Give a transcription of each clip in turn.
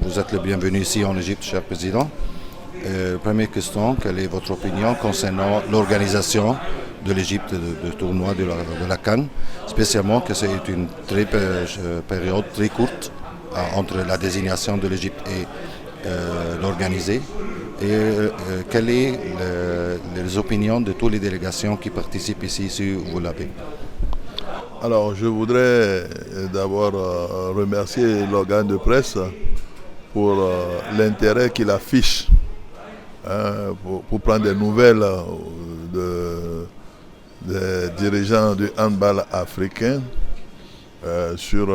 vous êtes le bienvenu ici en Égypte, cher président. Première question, quelle est votre opinion concernant l'organisation de l'Égypte de tournoi de la CAN, spécialement que c'est une période très courte entre la désignation de l'Égypte et l'organiser. Et quelles sont les opinions de toutes les délégations qui participent ici, si vous l'avez? Alors, je voudrais d'abord remercier l'organe de presse pour l'intérêt qu'il affiche pour prendre des nouvelles des dirigeants du handball africain sur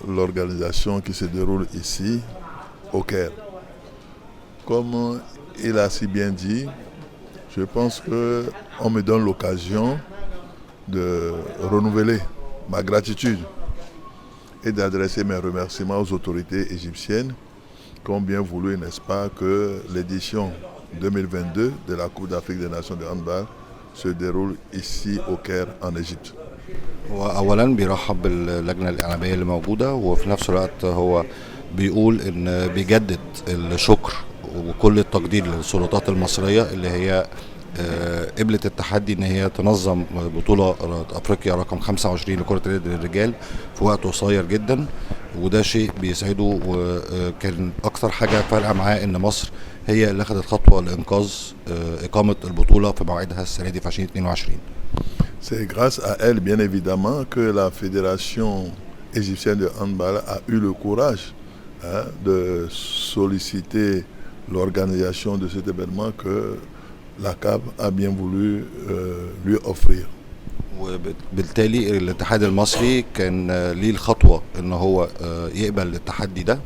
l'organisation qui se déroule ici au Caire. Comme il a si bien dit, je pense qu'on me donne l'occasion de renouveler ma gratitude et d'adresser mes remerciements aux autorités égyptiennes qui ont bien voulu, n'est-ce pas, que l'édition 2022 de la Coupe d'Afrique des Nations de handball se déroule ici au Caire en Égypte. اولا بيرحب باللجنه الاعلاميه اللي موجوده، وفي نفس الوقت هو بيقول ان بيجدد الشكر وكل التقدير للسلطات المصريه اللي هي قبلت التحدي ان هي تنظم بطوله افريقيا رقم 25 لكره اليد للرجال في وقت قصير جدا، وده شيء بيسعده. وكان اكثر حاجه فارقه معاه ان مصر هي اللي اخذت خطوه لانقاذ اقامه البطوله في موعدها السنه دي في 2022. C'est grâce à elle, bien évidemment, que la Fédération égyptienne de handball a eu le courage de solliciter l'organisation de cet événement que la CAF a bien voulu lui offrir. وبالتالي الاتحاد المصري كان ليه الخطوه ان هو يقبل التحدي ده،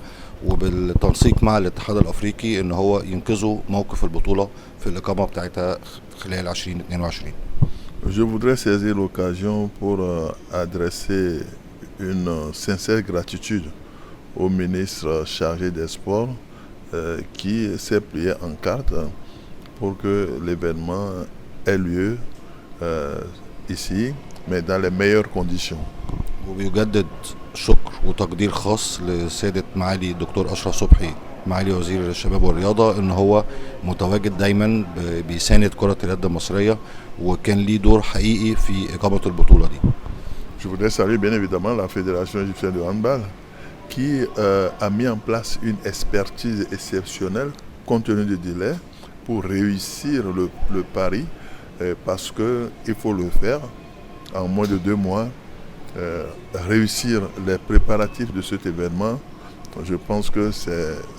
وبالتنسيق مع الاتحاد الافريقي ان هو ينقذوا موقف البطوله في الاقامه بتاعتها خلال 2022. Je voudrais saisir l'occasion pour adresser une sincère gratitude au ministre chargé des Sports qui s'est plié en carte pour que l'événement ait lieu ici, mais dans les meilleures conditions. وبيجدد شكر وتقدير خاص لسيادة معالي الدكتور أشرف صبحي معالي وزير الشباب والرياضة ان هو متواجد دايما بيساند كرة اليد المصرية، وكان ليه دور حقيقي في إقامة البطولة دي. Je voudrais saluer bien évidemment la Fédération égyptienne de handball qui a mis en place une expertise exceptionnelle compte tenu du délai pour réussir le pari parce qu'il faut le faire en moins de 2 mois, réussir les préparatifs de cet événement. Je pense que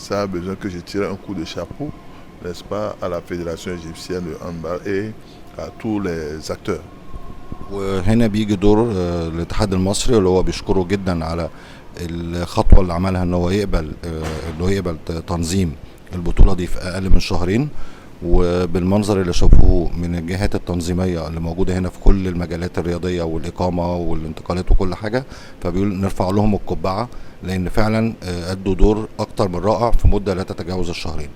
ça a besoin que je tire un coup de chapeau, n'est-ce pas, à la Fédération égyptienne de handball et à tous les acteurs. وهنا بيجي دور الاتحاد المصري اللي هو بيشكره جدا على الخطوه اللي عملها ان هو يقبل تنظيم البطوله دي في اقل من شهرين، وبالمنظر اللي شافوه من الجهات التنظيميه اللي موجوده هنا في كل المجالات الرياضيه والاقامه والانتقالات وكل حاجه، فبيقول نرفع لهم القبعه لان فعلا ادوا دور اكتر من رائع في مده لا تتجاوز الشهرين.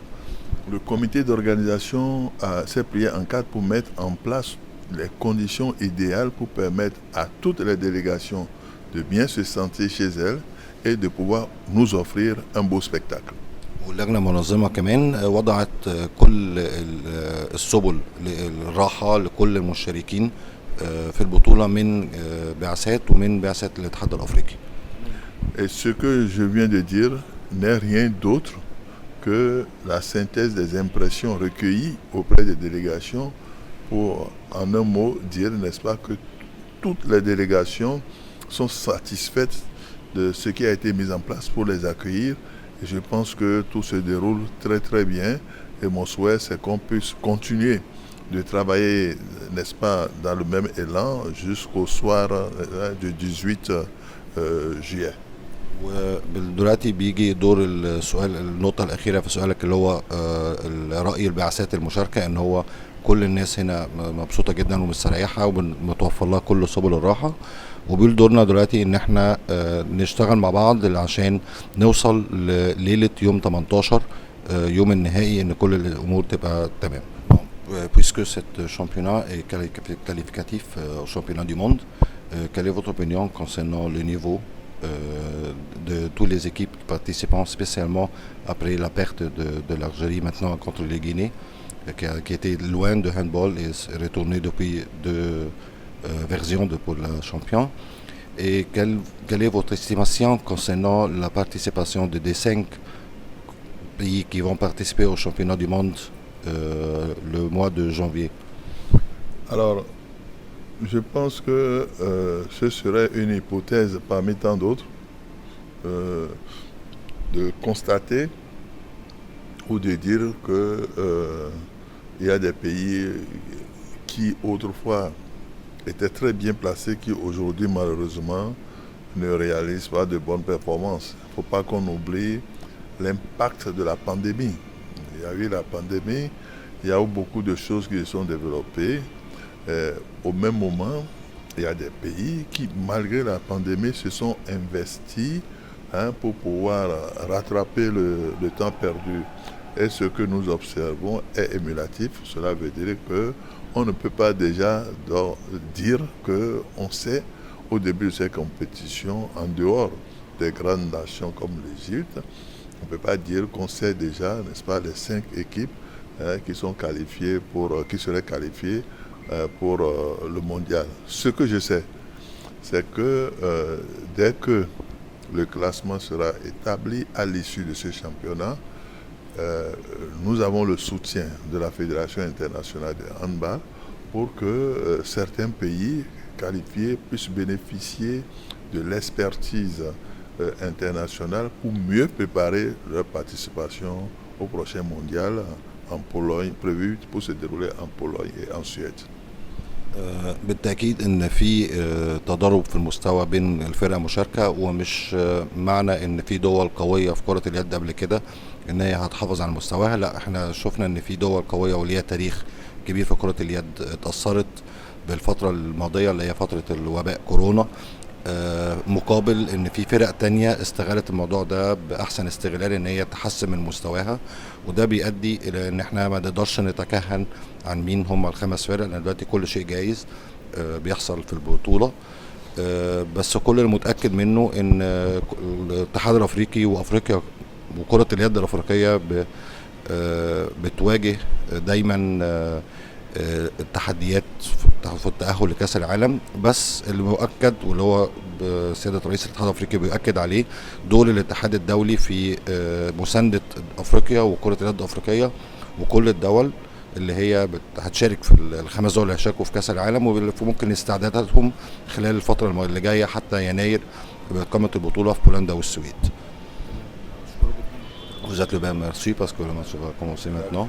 Le comité d'organisation s'est plié en quatre pour mettre en place les conditions idéales pour permettre à toutes les délégations de bien se sentir chez elles et de pouvoir nous offrir un beau spectacle. واللجنه المنظمه كمان وضعت كل السبل للراحه لكل المشاركين في البطوله من بعثات ومن بعثات الاتحاد الافريقي. Et ce que je viens de dire n'est rien d'autre que la synthèse des impressions recueillies auprès des délégations pour, en un mot, dire, n'est-ce pas, que toutes les délégations sont satisfaites de ce qui a été mis en place pour les accueillir. Et je pense que tout se déroule très très bien. Et mon souhait, c'est qu'on puisse continuer de travailler, n'est-ce pas, dans le même élan jusqu'au soir du 18 juillet. ودلوقتي بيجي دور السؤال، النقطة الأخيرة في سؤالك اللي هو رأي البعثات المشاركة، إن هو كل الناس هنا مبسوطة جدا ومستريحة ومتوفر لها كل سبل الراحة، وبيقول دورنا دلوقتي إن إحنا نشتغل مع بعض عشان نوصل لليلة يوم 18 يوم النهائي إن كل الأمور تبقى تمام. Puisque cet championnat est qualificatif au championnat du monde, quelle est votre opinion concernant le niveau de toutes les équipes participant, spécialement après la perte de l'Algérie maintenant contre les Guinées, qui était loin de handball et est retourné depuis deux versions pour le champion. Et quelle est votre estimation concernant la participation des 5 pays qui vont participer au championnat du monde le mois de janvier? Alors, je pense que ce serait une hypothèse parmi tant d'autres de constater ou de dire que il y a des pays qui autrefois étaient très bien placés, qui aujourd'hui malheureusement ne réalisent pas de bonnes performances. Il ne faut pas qu'on oublie l'impact de la pandémie. Il y a eu la pandémie, il y a eu beaucoup de choses qui se sont développées. Au même moment, il y a des pays qui, malgré la pandémie, se sont investis pour pouvoir rattraper le temps perdu. Et ce que nous observons est émulatif. Cela veut dire qu'on ne peut pas déjà dire qu'on sait au début de ces compétitions, en dehors des grandes nations comme l'Égypte, on ne peut pas dire qu'on sait déjà, n'est-ce pas, les 5 équipes qui sont qualifiées qui seraient qualifiées pour le mondial. Ce que je sais, c'est que dès que le classement sera établi à l'issue de ce championnat, nous avons le soutien de la Fédération internationale de handball pour que certains pays qualifiés puissent bénéficier de l'expertise internationale pour mieux préparer leur participation au prochain mondial en Pologne, prévu pour se dérouler en Pologne et en Suède. بالتأكيد إن في تضارب في المستوى بين الفرق المشاركة، ومش معنى إن في دول قوية في كرة اليد قبل كده إن هي هتحافظ على مستواها. لا، إحنا شفنا إن في دول قوية وليها تاريخ كبير في كرة اليد اتأثرت بالفترة الماضية اللي هي فترة الوباء كورونا، مقابل ان في فرق تانية استغلت الموضوع ده باحسن استغلال ان هي تحسن من مستواها، وده بيؤدي الى ان احنا ما نقدرش نتكهن عن مين هم ال5 فرق، لان دلوقتي كل شيء جايز بيحصل في البطولة. بس كل المتأكد منه ان الاتحاد الافريقي وافريقيا وكرة اليد الافريقية بتواجه دايما التحديات في التأهل لكأس العالم. بس اللي مؤكد واللي هو سيادة رئيس الاتحاد الافريقي بيؤكد عليه دور الاتحاد الدولي في مساندة افريقيا وكرة اليد الافريقية وكل الدول اللي هي هتشارك في ال5 دول اللي هيشاركوا في كأس العالم، وممكن استعداداتهم خلال الفترة اللي جاية حتى يناير بإقامة البطولة في بولندا والسويد. Vous êtes le bien, merci parce que le match va commencer maintenant.